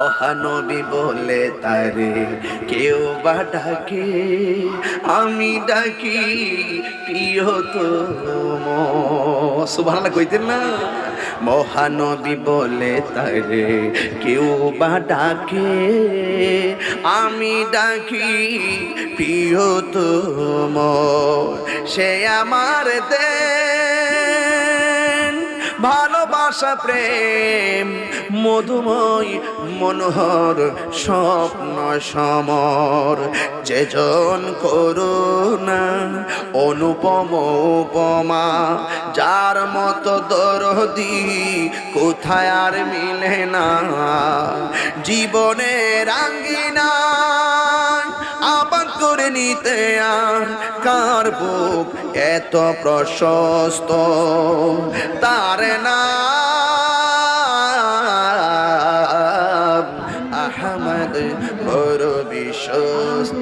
মহানবী বলে তারে কেউ বা ডাকে, আমি ডাকি প্রিয়তম। সুবহানাল্লাহ কইতেন না? মহানবী বলে তারে কেউ বা ডাকে, আমি ডাকি প্রিয়তম। সে আমার দেন ভালোবাসা প্রেম মধুময় মনোহর স্বপ্ন সমর। যেজন করুণা অনুপম উপমা, যার মতো দরদি কোথায় আর মিলে না। জীবনের আঙ্গিনা আবাদ করে নিতে আর কার বুক এত প্রশস্ত, তার নাম আহমদ বড় বিশ্বস্ত।